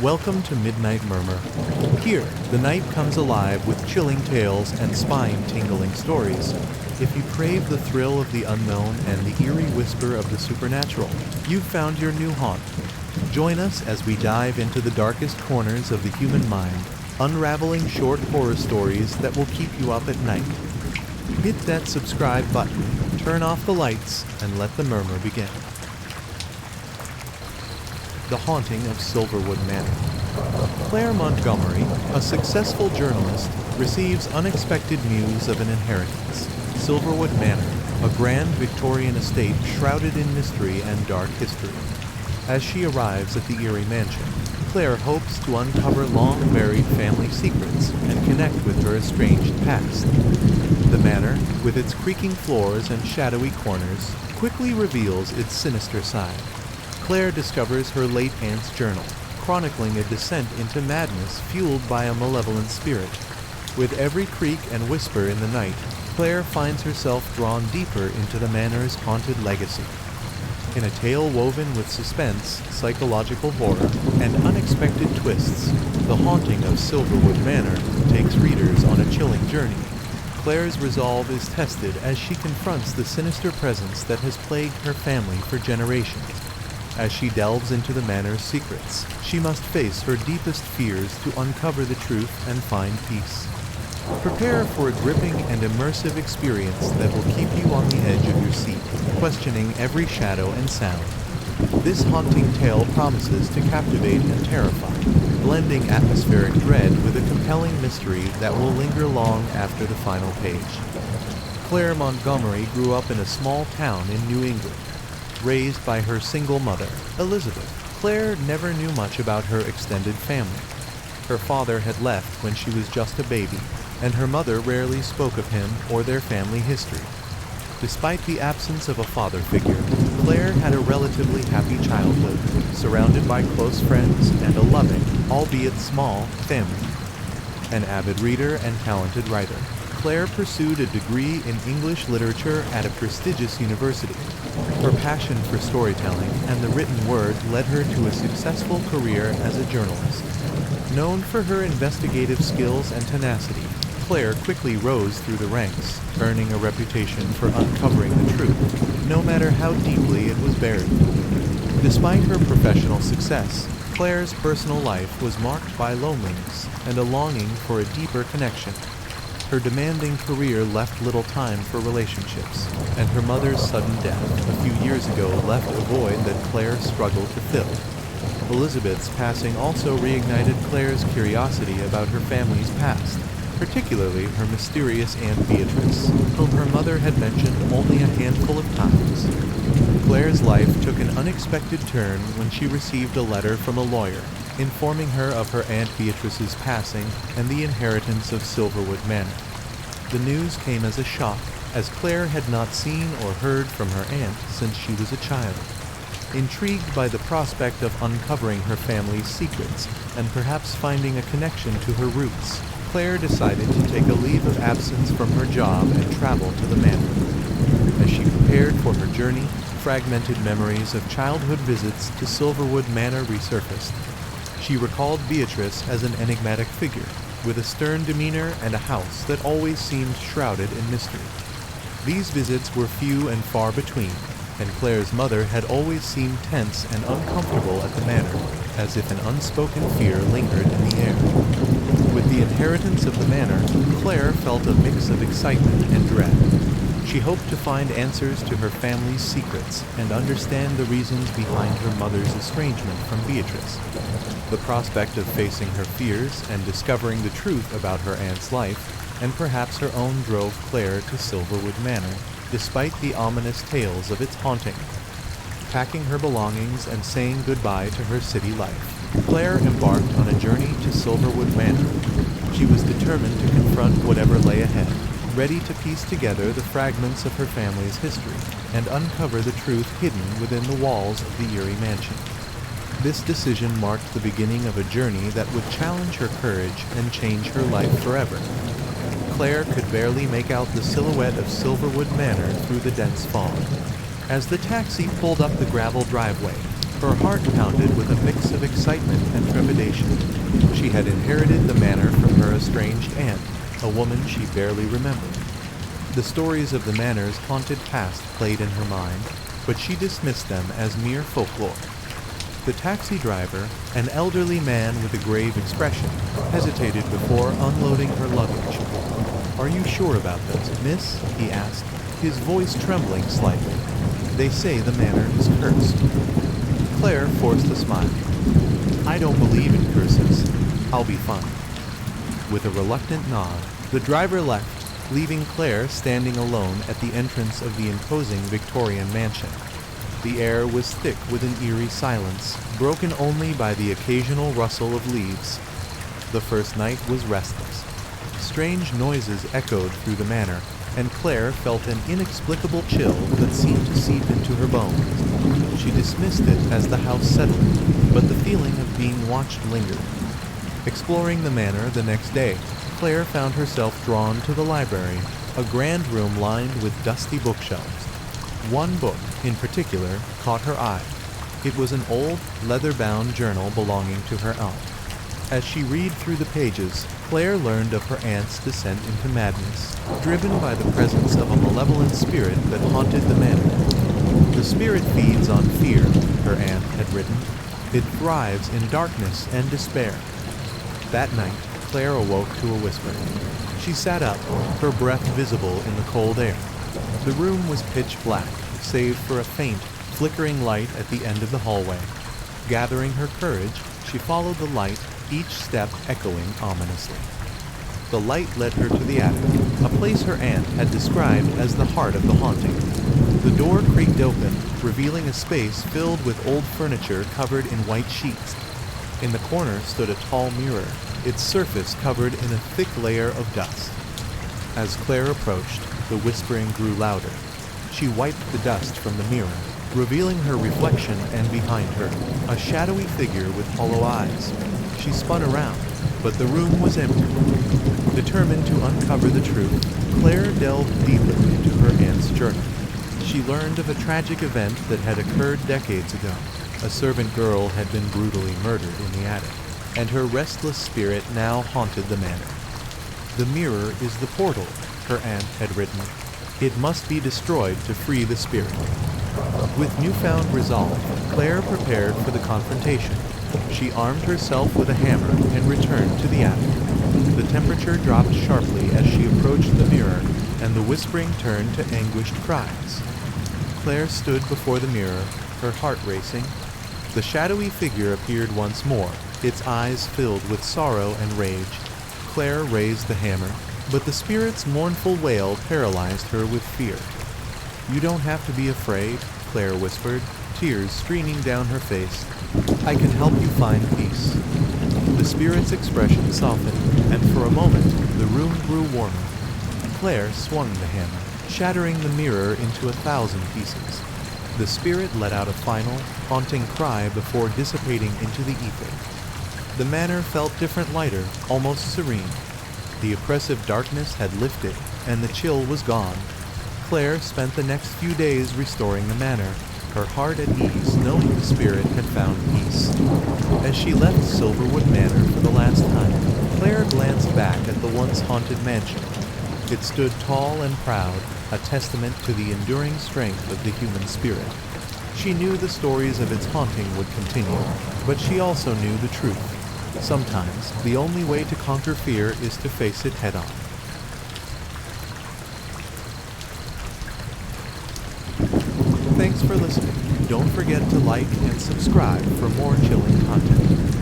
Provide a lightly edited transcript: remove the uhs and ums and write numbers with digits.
Welcome to Midnight Murmur. Here, the night comes alive with chilling tales and spine-tingling stories. If you crave the thrill of the unknown and the eerie whisper of the supernatural, you've found your new haunt. Join us as we dive into the darkest corners of the human mind, unraveling short horror stories that will keep you up at night. Hit that subscribe button, turn off the lights, and let the murmur begin. The Haunting of Silverwood Manor. Claire Montgomery, a successful journalist, receives unexpected news of an inheritance. Silverwood Manor, a grand Victorian estate shrouded in mystery and dark history. As she arrives at the eerie mansion, Claire hopes to uncover long-buried family secrets and connect with her estranged past. The manor, with its creaking floors and shadowy corners, quickly reveals its sinister side. Claire discovers her late aunt's journal, chronicling a descent into madness fueled by a malevolent spirit. With every creak and whisper in the night, Claire finds herself drawn deeper into the manor's haunted legacy. In a tale woven with suspense, psychological horror, and unexpected twists, The Haunting of Silverwood Manor takes readers on a chilling journey. Claire's resolve is tested as she confronts the sinister presence that has plagued her family for generations. As she delves into the manor's secrets, she must face her deepest fears to uncover the truth and find peace. Prepare for a gripping and immersive experience that will keep you on the edge of your seat, questioning every shadow and sound. This haunting tale promises to captivate and terrify, blending atmospheric dread with a compelling mystery that will linger long after the final page. Claire Montgomery grew up in a small town in New England. Raised by her single mother, Elizabeth, Claire never knew much about her extended family. Her father had left when she was just a baby, and her mother rarely spoke of him or their family history. Despite the absence of a father figure, Claire had a relatively happy childhood, surrounded by close friends and a loving, albeit small, family. An avid reader and talented writer, Claire pursued a degree in English literature at a prestigious university. Her passion for storytelling and the written word led her to a successful career as a journalist. Known for her investigative skills and tenacity, Claire quickly rose through the ranks, earning a reputation for uncovering the truth, no matter how deeply it was buried. Despite her professional success, Claire's personal life was marked by loneliness and a longing for a deeper connection. Her demanding career left little time for relationships, and her mother's sudden death a few years ago left a void that Claire struggled to fill. Elizabeth's passing also reignited Claire's curiosity about her family's past, particularly her mysterious Aunt Beatrice, whom her mother had mentioned only a handful of times. Claire's life took an unexpected turn when she received a letter from a lawyer, informing her of her Aunt Beatrice's passing and the inheritance of Silverwood Manor. The news came as a shock, as Claire had not seen or heard from her aunt since she was a child. Intrigued by the prospect of uncovering her family's secrets and perhaps finding a connection to her roots, Claire decided to take a leave of absence from her job and travel to the manor. As she prepared for her journey, fragmented memories of childhood visits to Silverwood Manor resurfaced. She recalled Beatrice as an enigmatic figure, with a stern demeanor and a house that always seemed shrouded in mystery. These visits were few and far between, and Claire's mother had always seemed tense and uncomfortable at the manor, as if an unspoken fear lingered in the air. With the inheritance of the manor, Claire felt a mix of excitement and dread. She hoped to find answers to her family's secrets and understand the reasons behind her mother's estrangement from Beatrice. The prospect of facing her fears and discovering the truth about her aunt's life, and perhaps her own, drove Claire to Silverwood Manor, despite the ominous tales of its haunting. Packing her belongings and saying goodbye to her city life, Claire embarked on a journey to Silverwood Manor. She was determined to confront whatever lay ahead, ready to piece together the fragments of her family's history and uncover the truth hidden within the walls of the eerie mansion. This decision marked the beginning of a journey that would challenge her courage and change her life forever. Claire could barely make out the silhouette of Silverwood Manor through the dense fog. As the taxi pulled up the gravel driveway, her heart pounded with a mix of excitement and trepidation. foundation. She had inherited the manor from her estranged aunt, a woman she barely remembered. The stories of the manor's haunted past played in her mind, but she dismissed them as mere folklore. The taxi driver, an elderly man with a grave expression, hesitated before unloading her luggage. "Are you sure about this, miss?" he asked, his voice trembling slightly. "They say the manor is cursed." Claire forced a smile. "I don't believe in curses. I'll be fine." With a reluctant nod, the driver left, leaving Claire standing alone at the entrance of the imposing Victorian mansion. The air was thick with an eerie silence, broken only by the occasional rustle of leaves. The first night was restless. Strange noises echoed through the manor, and Claire felt an inexplicable chill that seemed to seep into her bones. She dismissed it as the house settled, but the feeling of being watched lingered. Exploring the manor the next day, Claire found herself drawn to the library, a grand room lined with dusty bookshelves. One book, in particular, caught her eye. It was an old, leather-bound journal belonging to her aunt. As she read through the pages, Claire learned of her aunt's descent into madness, driven by the presence of a malevolent spirit that haunted the manor. "The spirit feeds on fear," her aunt had written. "It thrives in darkness and despair." That night, Claire awoke to a whisper. She sat up, her breath visible in the cold air. The room was pitch black, save for a faint, flickering light at the end of the hallway. Gathering her courage, she followed the light, each step echoing ominously. The light led her to the attic, a place her aunt had described as the heart of the haunting. The door creaked open, revealing a space filled with old furniture covered in white sheets. In the corner stood a tall mirror, its surface covered in a thick layer of dust. As Claire approached, the whispering grew louder. She wiped the dust from the mirror, revealing her reflection, and behind her, a shadowy figure with hollow eyes. She spun around, but the room was empty. Determined to uncover the truth, Claire delved deeper into her aunt's journal. She learned of a tragic event that had occurred decades ago. A servant girl had been brutally murdered in the attic, and her restless spirit now haunted the manor. "The mirror is the portal," her aunt had written. "It must be destroyed to free the spirit." With newfound resolve, Claire prepared for the confrontation. She armed herself with a hammer and returned to the attic. The temperature dropped sharply as she approached the mirror, and the whispering turned to anguished cries. Claire stood before the mirror, her heart racing. The shadowy figure appeared once more, its eyes filled with sorrow and rage. Claire raised the hammer, but the spirit's mournful wail paralyzed her with fear. "You don't have to be afraid," Claire whispered, tears streaming down her face. "I can help you find peace." The spirit's expression softened, and for a moment, the room grew warmer. Claire swung the hammer, shattering the mirror into 1,000 pieces. The spirit let out a final, haunting cry before dissipating into the ether. The manor felt different, lighter, almost serene. The oppressive darkness had lifted, and the chill was gone. Claire spent the next few days restoring the manor, her heart at ease knowing the spirit had found peace. As she left Silverwood Manor for the last time, Claire glanced back at the once haunted mansion. It stood tall and proud, a testament to the enduring strength of the human spirit. She knew the stories of its haunting would continue, but she also knew the truth. Sometimes, the only way to conquer fear is to face it head-on. Thanks for listening. Don't forget to like and subscribe for more chilling content.